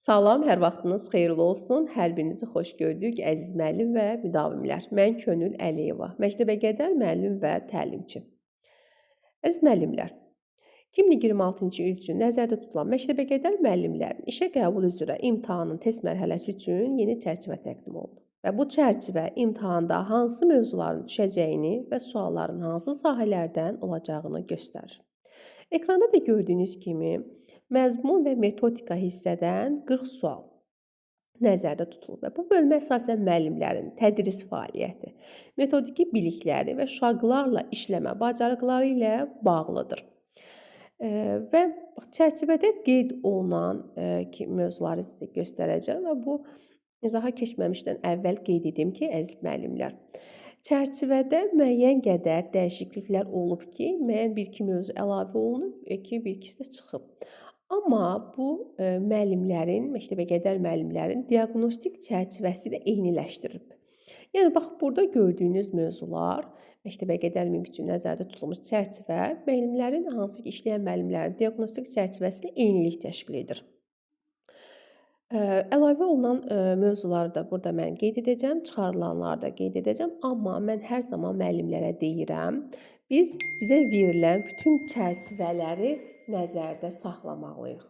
Salam, hər vaxtınız xeyirli olsun. Hər birinizi xoş gördük, əziz müəllim və müdavimlər. Mən Könül Əliyeva, Məktəbəqədər müəllim və təlimçi. Əziz müəllimlər, 2026-cı il üçün nəzərdə tutulan Məktəbəqədər müəllimlərin işə qəbul üzrə imtahanın test mərhələsi üçün yeni çərçivə təqdim olundu. Və bu çərçivə imtahanda hansı mövzuların düşəcəyini və sualların hansı sahələrdən olacağını göstərir. Ekranda da gördüyünüz kimi məzmun və metodika hissədən 40 sual nəzərdə tutulub və bu bölmə əsasən müəllimlərin tədris fəaliyyəti, metodiki bilikləri və uşaqlarla işləmə bacarıqları ilə bağlıdır. Və çərçivədə qeyd olunan mövzuları sizə göstərəcəm və bu izaha keçməmişdən əvvəl qeyd edim ki, əziz müəllimlər, çərçivədə müəyyən qədər dəyişikliklər olub ki, müəyyən bir-iki mövzu əlavə olunub, bir-ikisi də çıxıb. Amma bu müəllimlərin, məktəbəqədər müəllimlərin diaqnostik çərçivəsi ilə eyniləşdirilib. Yəni bax burada gördüyünüz mövzular məktəbəqədər mühit üçün nəzərdə tutulmuş çərçivə müəllimlərin hansı ki işləyən müəllimlərin diaqnostik çərçivəsi ilə eynilik təşkil edir. Əlavə olunan mövzuları da burada mən qeyd edəcəm, çıxarılanları da qeyd edəcəm, amma mən hər zaman müəllimlərə deyirəm, bizə verilən bütün çərçivələri nəzərdə saxlamalıyıq.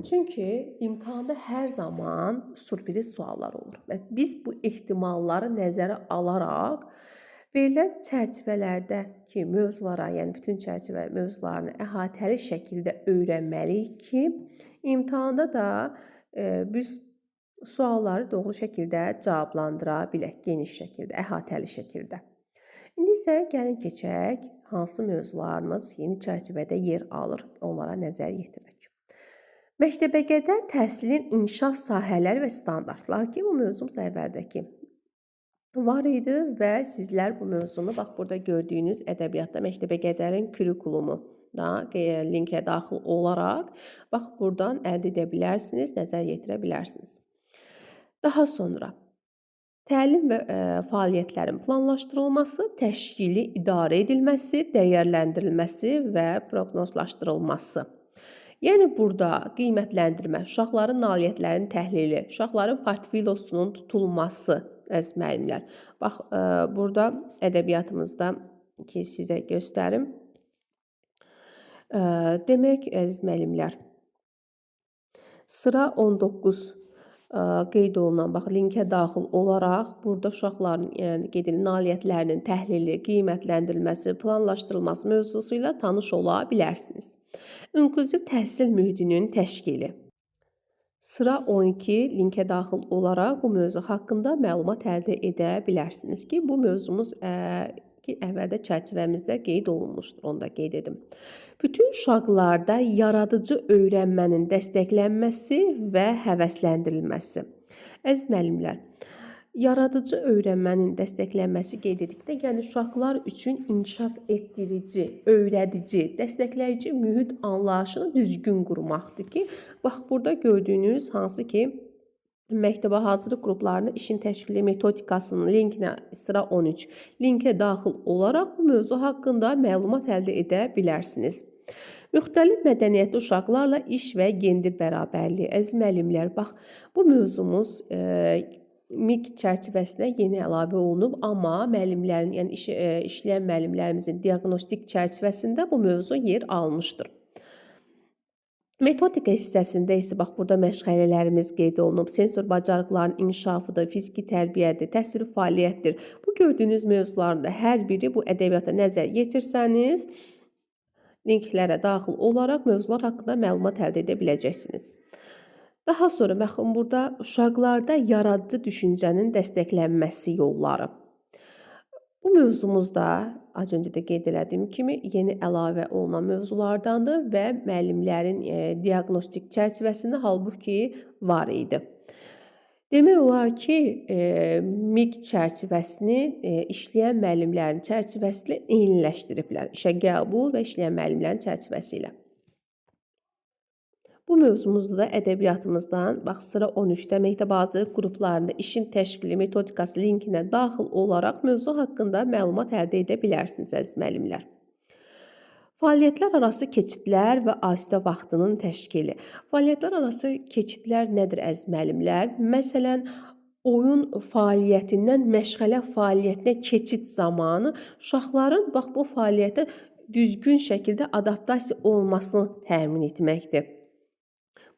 Çünki imtahanda hər zaman sürpriz suallar olur. Və biz bu ehtimalları nəzərə alaraq verilən çərçivələrdəki mövzulara, yəni bütün çərçivə mövzularını əhatəli şəkildə öyrənməliyik ki, imtahanda da biz sualları doğru şəkildə cavablandıra bilək, geniş şəkildə, əhatəli şəkildə. İndi isə gəlin keçək, hansı mövzularımız yeni çərçivədə yer alır, onlara nəzər yetirək. Məktəbəqədər təhsilin inkişaf sahələri və standartlar ki, bu mövzumuz əvvəldəki var idi və sizlər bu mövzunu, bax burada gördüyünüz ədəbiyyatda Məktəbəqədərin kurikulumu da linkə daxil olaraq, bax buradan əldə edə bilərsiniz, nəzər yetirə bilərsiniz. Daha sonra təlim və fəaliyyətlərin planlaşdırılması, təşkili idarə edilməsi, dəyərləndirilməsi və proqnozlaşdırılması. Yəni burada qiymətləndirmə, uşaqların nailiyyətlərinin təhlili, uşaqların portfoliosunun tutulması, əziz müəllimlər. Bax, burada ədəbiyyatımızda ki, sizə göstərim. Demək, əziz müəllimlər, sıra 19 qeyd olunan, bax, linkə daxil olaraq burada uşaqların nailiyyətlərinin təhlili, qiymətləndirilməsi, planlaşdırılması mövzusu ilə tanış ola bilərsiniz. İnklüziv təhsil mühitinin təşkili. Sıra 12 linkə daxil olaraq bu mövzu haqqında məlumat əldə edə bilərsiniz ki, bu mövzumuz əvvəldə çərçivəmizdə qeyd olunmuşdur, onu da qeyd edim. Bütün uşaqlarda yaradıcı öyrənmənin dəstəklənməsi və həvəsləndirilməsi. Əziz müəllimlər, yaradıcı öyrənmənin dəstəklənməsi qeyd edikdə, yəni uşaqlar üçün inkişaf etdirici, öyrədici, dəstəkləyici mühit anlayışını düzgün qurmaqdır ki, bax burada gördüyünüz hansı ki, məktəbə hazırlıq qruplarının işin təşkili metodikasının linkinə sıra 13 linkə daxil olaraq bu mövzu haqqında məlumat əldə edə bilərsiniz. Müxtəlif mədəniyyətli uşaqlarla iş və gender bərabərliyi. Əziz müəllimlər, bax bu mövzumuz MİQ çərçivəsinə yeni əlavə olunub, amma müəllimlərin, yəni işləyən müəllimlərimizin diaqnostik çərçivəsində bu mövzu yer almışdır. Metodika hissəsində isə bax burada məşğələlərimiz qeyd olunub. Sensor bacarıqların inkişafıdır, fiziki tərbiyədir, təsviri fəaliyyətdir. Bu gördüyünüz mövzuların da hər biri bu ədəbiyyata nəzər yetirsəniz, linklərə daxil olaraq mövzular haqqında məlumat əldə edə biləcəksiniz. Daha sonra baxın burada uşaqlarda yaradıcı düşüncənin dəstəklənməsi yolları. Bu mövzumuz da az öncə də qeyd elədiyim kimi yeni əlavə olunan mövzulardandır və müəllimlərin diaqnostik çərçivəsində halbuki var idi. Demək olar ki, MİQ çərçivəsini işləyən müəllimlərin çərçivəsi ilə eyniləşdiriblər. İşə qəbul və işləyən müəllimlərin çərçivəsi ilə. Bu mövzumuzda da ədəbiyyatımızdan, bax, sıra 13-də məktəb hazırlıq qruplarında işin təşkili metodikası linkinə daxil olaraq mövzu haqqında məlumat əldə edə bilərsiniz, əziz müəllimlər. Fəaliyyətlər arası keçidlər və asudə vaxtının təşkili. Fəaliyyətlər arası keçidlər nədir əziz müəllimlər? Məsələn, oyun fəaliyyətindən məşğələ fəaliyyətinə keçid zamanı uşaqların bax bu fəaliyyətə düzgün şəkildə adaptasiya olmasını təmin etməkdir.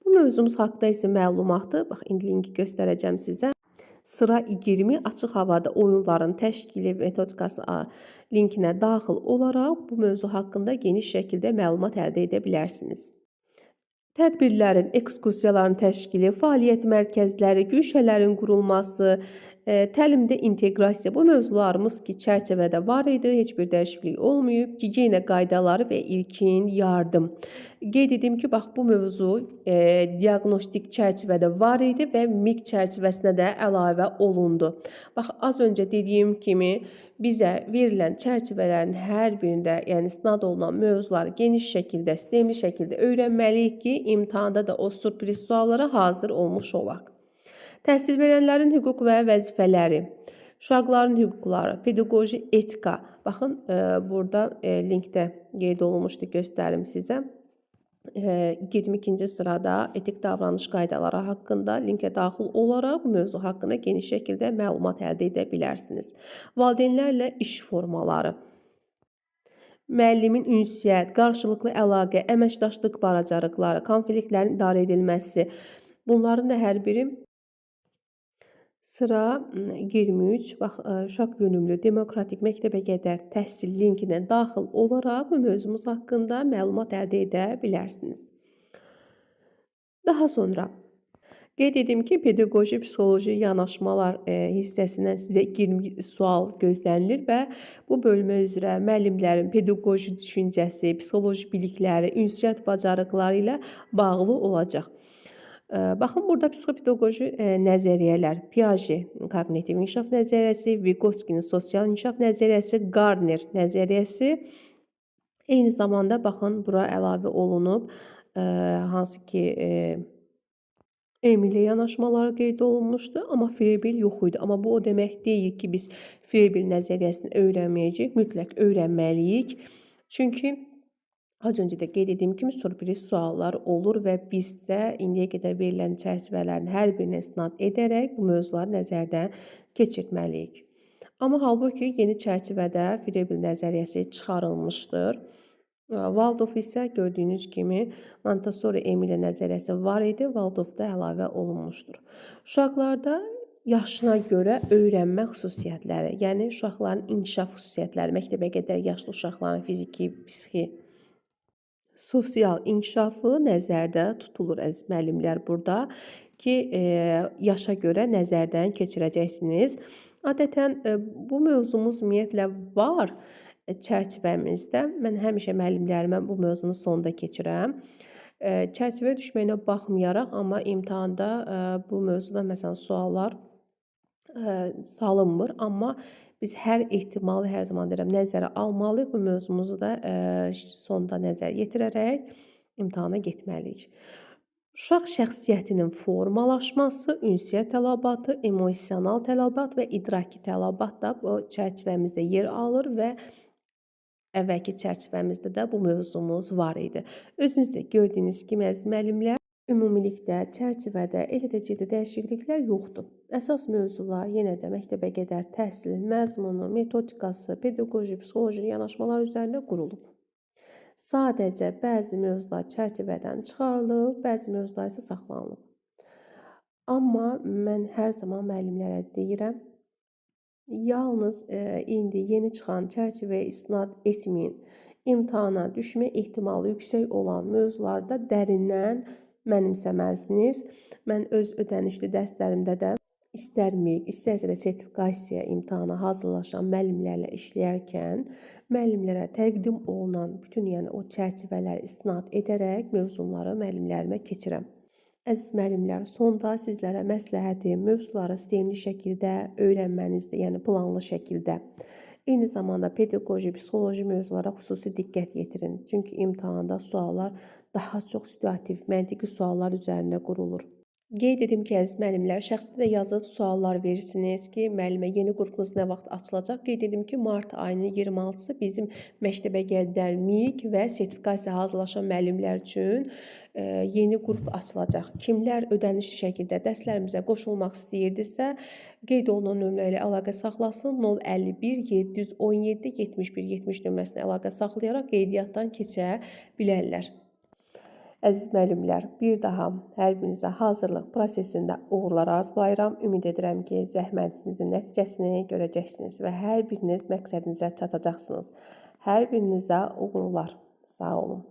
Bu mövzumuz haqqında isə məlumatı, bax indi linki göstərəcəm sizə. Sıra 20 açıq havada oyunların təşkili metodikası linkinə daxil olaraq bu mövzu haqqında geniş şəkildə məlumat əldə edə bilərsiniz. Tədbirlərin, ekskursiyaların təşkili, fəaliyyət mərkəzləri, güşələrin qurulması, təlimdə inteqrasiya bu mövzularımız ki, çərçivədə var idi, heç bir dəyişiklik olmayıb. Gigiyena qaydaları və ilkin yardım. Qeyd edim ki, bax bu mövzu diaqnostik çərçivədə var idi və MİQ çərçivəsinə də əlavə olundu. Bax az öncə dediyim kimi bizə verilən çərçivələrin hər birində, yəni istinad olunan mövzuları geniş şəkildə, sistemli şəkildə öyrənməliyik ki, imtahanda da o sürpriz suallara hazır olmuş olaq. Təhsil verənlərin hüquq və vəzifələri, uşaqların hüquqları, pedaqoji etika. Baxın, burada linkdə qeyd olunmuşdu, göstərim sizə. 22-ci sırada etik davranış qaydaları haqqında linkə daxil olaraq bu mövzu haqqında geniş şəkildə məlumat əldə edə bilərsiniz. Valideynlərlə iş formaları, müəllimin ünsiyyət, qarşılıqlı əlaqə, əməkdaşlıq bacarıqları, konfliktlərin idarə edilməsi, bunların da hər biri sıra 23, bax, uşaq yönümlü demokratik məktəbə qədər təhsil linkinə daxil olaraq bu mövzumuz haqqında məlumat əldə edə bilərsiniz. Daha sonra qeyd edim ki, pedaqoji, psixoloji yanaşmalar hissəsindən sizə 20 sual gözlənilir və bu bölmə üzrə müəllimlərin pedaqoji düşüncəsi, psixoloji bilikləri, ünsiyyət bacarıqları ilə bağlı olacaq. Baxın, burada psixopedaqoji nəzəriyyələr, Piaget koqnitiv inkişaf nəzəriyyəsi, Vygotskyinin sosial inkişaf nəzəriyyəsi, Gardner nəzəriyyəsi. Eyni zamanda baxın, bura əlavə olunub, hansı ki, Emil'lə yanaşmaları qeyd olunmuşdu, amma Froebel yox idi. Amma bu o demək deyil ki, biz Froebel nəzəriyyəsini öyrənməyəcəyik, mütləq öyrənməliyik. Çünki az öncə də qeyd etdiyim kimi sürpriz suallar olur və biz də indiyə qədər verilən çərçivələrin hər birinə istinad edərək bu mövzuları nəzərdən keçirməliyik. Amma halbuki yeni çərçivədə Froebel nəzəriyyəsi çıxarılmışdır. Waldorf isə gördüyünüz kimi Montessori Emil'lə nəzəriyyəsi var idi, Waldorf da əlavə olunmuşdur. Uşaqlarda yaşına görə öyrənmə xüsusiyyətləri, yəni uşaqların inkişaf xüsusiyyətləri, məktəbə qədər yaşlı uşaqların fiziki, psixi, sosial inkişafı nəzərdə tutulur əziz müəllimlər burada ki, yaşa görə nəzərdən keçirəcəksiniz. Adətən bu mövzumuz ümumiyyətlə var çərçivəmizdə. Mən həmişə müəllimlərimə bu mövzunu sonda keçirəm. Çərçivəyə düşməyinə baxmayaraq, amma imtahanda bu mövzuda məsələn suallar salınmır, amma biz hər ehtimalı hər zaman deyirəm nəzərə almalıyıq. Bu mövzumuzu da sonda nəzər yetirərək imtahana getməliyik. Uşaq şəxsiyyətinin formalaşması, ünsiyyət tələbatı, emosional tələbat və idraki tələbat da bu çərçivəmizdə yer alır və əvvəlki çərçivəmizdə də bu mövzumuz var idi. Özünüz də gördüyünüz kimi əziz müəllimlər, ümumilikdə çərçivədə elə də ciddi dəyişikliklər yoxdur. Əsas mövzular yenə də məktəbə qədər təhsilin məzmunu, metodikası, pedaqoji, psixoloji yanaşmalar üzərində qurulub. Sadəcə bəzi mövzular çərçivədən çıxarılıb, bəzi mövzular isə saxlanılıb. Amma mən hər zaman müəllimlərə deyirəm, yalnız indi yeni çıxan çərçivəyə istinad etməyin. İmtahana düşmə ehtimalı yüksək olan mövzularda dərindən mənimsəməlisiniz. Mən öz ödənişli dərslərimdə də istər MİQ, istərsə də sertifikasiya imtahana hazırlaşan müəllimlərlə işləyərkən müəllimlərə təqdim olunan bütün yəni o çərçivələri istinad edərək mövzuları müəllimlərimə keçirəm. Əziz müəllimlər, sonda sizlərə məsləhətim mövzuları sistemli şəkildə öyrənmənizdir, yəni planlı şəkildə. Eyni zamanda pedaqoji, psixoloji mövzulara xüsusi diqqət yetirin. Çünki imtahanda suallar daha çox situativ, məntiqi suallar üzərində qurulur. Qeyd edim ki, əziz müəllimlər, şəxsi də yazıb suallar verirsiniz ki, müəllimə yeni qrupumuz nə vaxt açılacaq? Qeyd edim ki, mart ayının 26-sı bizim məktəbə gəldən MİQ və sertifikasiya hazırlaşan müəllimlər üçün yeni qrup açılacaq. Kimlər ödənişli şəkildə dərslərimizə qoşulmaq istəyirdisə, qeyd olunan nömrə ilə əlaqə saxlasın. 051 717 71 70 nömrəsinə əlaqə saxlayaraq qeydiyyatdan keçə bilərlər. Əziz müəllimlər, bir daha hər birinizə hazırlıq prosesində uğurlar arzulayıram. Ümid edirəm ki, zəhmətinizin nəticəsini görəcəksiniz və hər biriniz məqsədinizə çatacaqsınız. Hər birinizə uğurlar. Sağ olun.